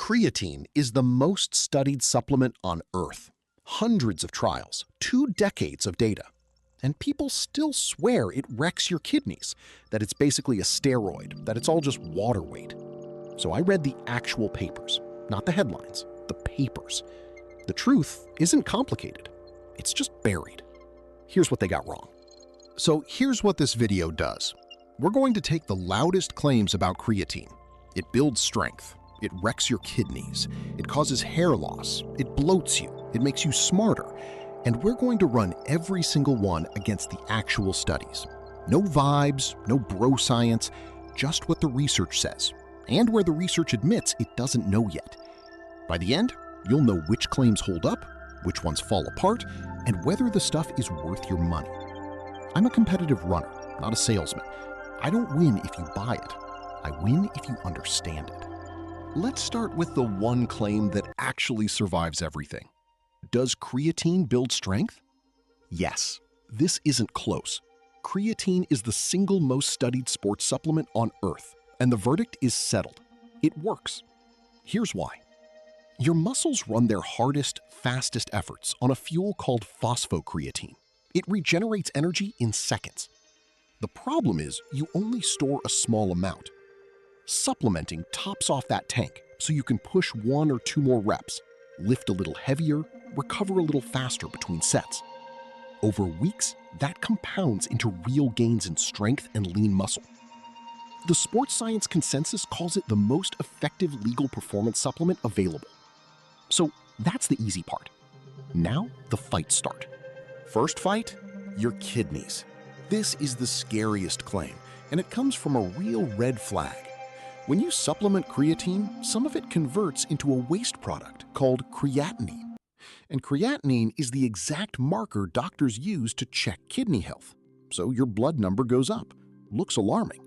Creatine is the most studied supplement on Earth. Hundreds of trials, 2 decades of data. And people still swear it wrecks your kidneys, that it's basically a steroid, that it's all just water weight. So I read the actual papers, not the headlines, the papers. The truth isn't complicated. It's just buried. Here's what they got wrong. So here's what this video does. We're going to take the loudest claims about creatine. It builds strength. It wrecks your kidneys. It causes hair loss. It bloats you. It makes you smarter. And we're going to run every single one against the actual studies. No vibes, no bro science, just what the research says, and where the research admits it doesn't know yet. By the end, you'll know which claims hold up, which ones fall apart, and whether the stuff is worth your money. I'm a competitive runner, not a salesman. I don't win if you buy it. I win if you understand it. Let's start with the one claim that actually survives everything. Does creatine build strength? Yes. This isn't close. Creatine is the single most studied sports supplement on Earth, and the verdict is settled. It works. Here's why. Your muscles run their hardest, fastest efforts on a fuel called phosphocreatine. It regenerates energy in seconds. The problem is you only store a small amount. Supplementing tops off that tank so you can push 1 or 2 more reps, lift a little heavier, recover a little faster between sets. Over weeks, that compounds into real gains in strength and lean muscle. The sports science consensus calls it the most effective legal performance supplement available. So that's the easy part. Now the fights start. First fight, your kidneys. This is the scariest claim, and it comes from a real red flag. When you supplement creatine, some of it converts into a waste product called creatinine. And creatinine is the exact marker doctors use to check kidney health. So your blood number goes up. Looks alarming.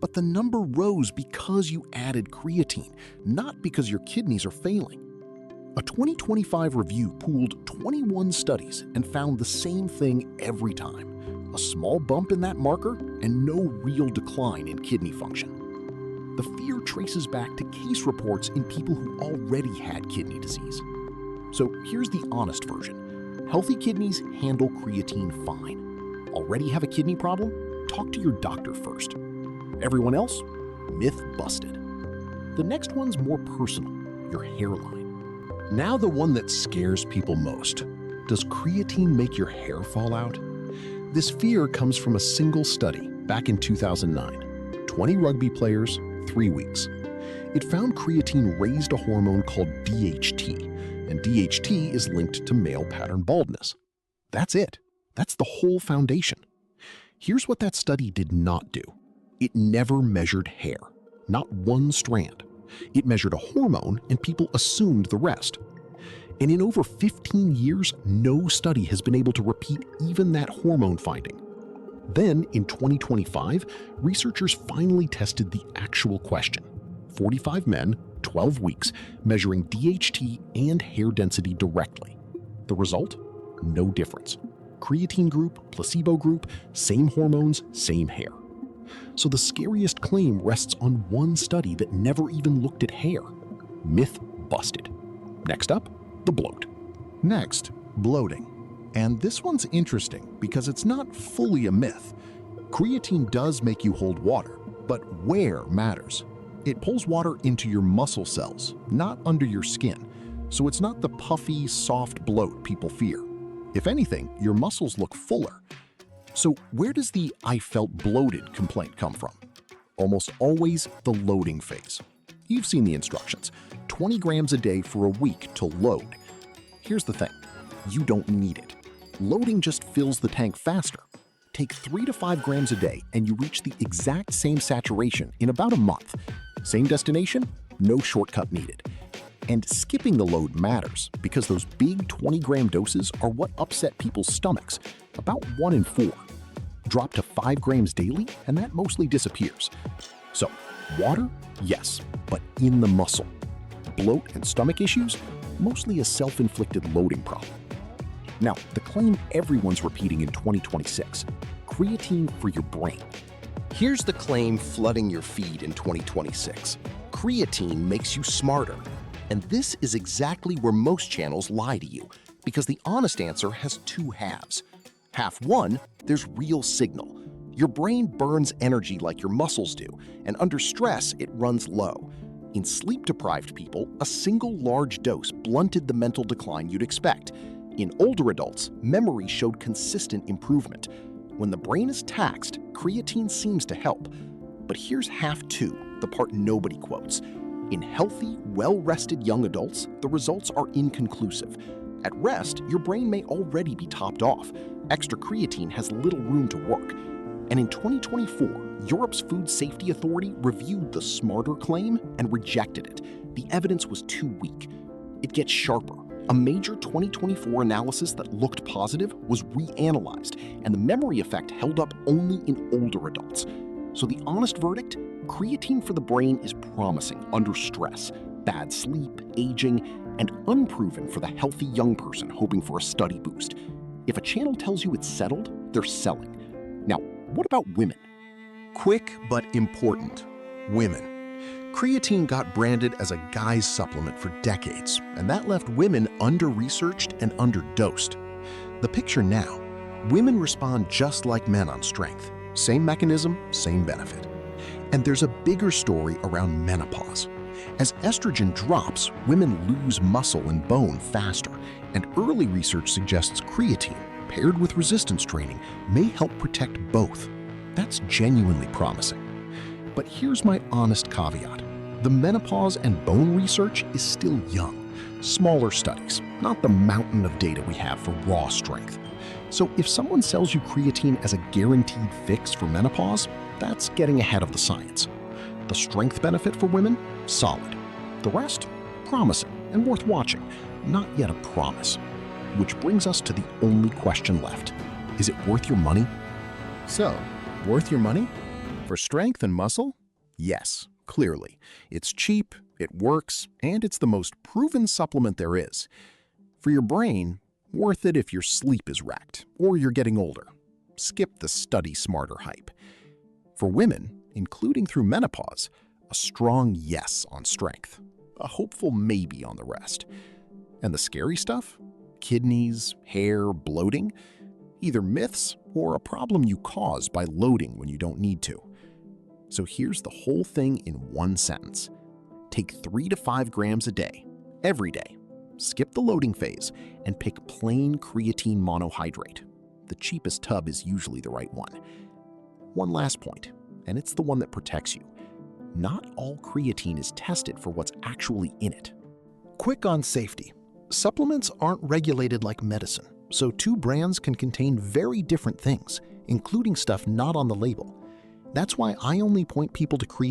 But the number rose because you added creatine, not because your kidneys are failing. A 2025 review pooled 21 studies and found the same thing every time. A small bump in that marker and no real decline in kidney function. The fear traces back to case reports in people who already had kidney disease. So here's the honest version. Healthy kidneys handle creatine fine. Already have a kidney problem? Talk to your doctor first. Everyone else? Myth busted. The next one's more personal, your hairline. Now the one that scares people most. Does creatine make your hair fall out? This fear comes from a single study back in 2009. 20 rugby players, 3 weeks. It found creatine raised a hormone called DHT, and DHT is linked to male pattern baldness. That's it. That's the whole foundation. Here's what that study did not do. It never measured hair, not one strand. It measured a hormone, and people assumed the rest. And in over 15 years, no study has been able to repeat even that hormone finding. Then, in 2025, researchers finally tested the actual question. 45 men, 12 weeks, measuring DHT and hair density directly. The result? No difference. Creatine group, placebo group, same hormones, same hair. So the scariest claim rests on one study that never even looked at hair. Myth busted. Next up, the bloat. Next, bloating. And this one's interesting because it's not fully a myth. Creatine does make you hold water, but where matters. It pulls water into your muscle cells, not under your skin. So it's not the puffy, soft bloat people fear. If anything, your muscles look fuller. So where does the "I felt bloated" complaint come from? Almost always the loading phase. You've seen the instructions. 20 grams a day for a week to load. Here's the thing. You don't need it. Loading just fills the tank faster. Take 3 to 5 grams a day and you reach the exact same saturation in about a month. Same destination, no shortcut needed. And skipping the load matters because those big 20-gram doses are what upset people's stomachs, about 1 in 4. Drop to 5 grams daily and that mostly disappears. So, water? Yes, but in the muscle. Bloat and stomach issues? Mostly a self-inflicted loading problem. Now, the claim everyone's repeating in 2026, creatine for your brain. Here's the claim flooding your feed in 2026. Creatine makes you smarter. And this is exactly where most channels lie to you, because the honest answer has two halves. Half one, there's real signal. Your brain burns energy like your muscles do, and under stress, it runs low. In sleep-deprived people, a single large dose blunted the mental decline you'd expect. In older adults, memory showed consistent improvement. When the brain is taxed, creatine seems to help. But here's half two, the part nobody quotes. In healthy, well-rested young adults, the results are inconclusive. At rest, your brain may already be topped off. Extra creatine has little room to work. And in 2024, Europe's Food Safety Authority reviewed the smarter claim and rejected it. The evidence was too weak. It gets sharper. A major 2024 analysis that looked positive was reanalyzed, and the memory effect held up only in older adults. So the honest verdict? Creatine for the brain is promising under stress, bad sleep, aging, and unproven for the healthy young person hoping for a study boost. If a channel tells you it's settled, they're selling. Now, what about women? Quick but important. Women. Creatine got branded as a guy's supplement for decades, and that left women under-researched and underdosed. The picture now. Women respond just like men on strength. Same mechanism, same benefit. And there's a bigger story around menopause. As estrogen drops, women lose muscle and bone faster, and early research suggests creatine, paired with resistance training, may help protect both. That's genuinely promising. But here's my honest caveat. The menopause and bone research is still young. Smaller studies, not the mountain of data we have for raw strength. So if someone sells you creatine as a guaranteed fix for menopause, that's getting ahead of the science. The strength benefit for women? Solid. The rest? Promising and worth watching. Not yet a promise. Which brings us to the only question left. Is it worth your money? So, worth your money? For strength and muscle? Yes, clearly. It's cheap, it works, and it's the most proven supplement there is. For your brain, worth it if your sleep is wrecked or you're getting older. Skip the study smarter hype. For women, including through menopause, a strong yes on strength, a hopeful maybe on the rest. And the scary stuff? Kidneys, hair, bloating? Either myths or a problem you cause by loading when you don't need to. So here's the whole thing in one sentence. Take 3 to 5 grams a day, every day. Skip the loading phase and pick plain creatine monohydrate. The cheapest tub is usually the right one. One last point, and it's the one that protects you. Not all creatine is tested for what's actually in it. Quick on safety. Supplements aren't regulated like medicine, so 2 brands can contain very different things, including stuff not on the label. That's why I only point people to creatine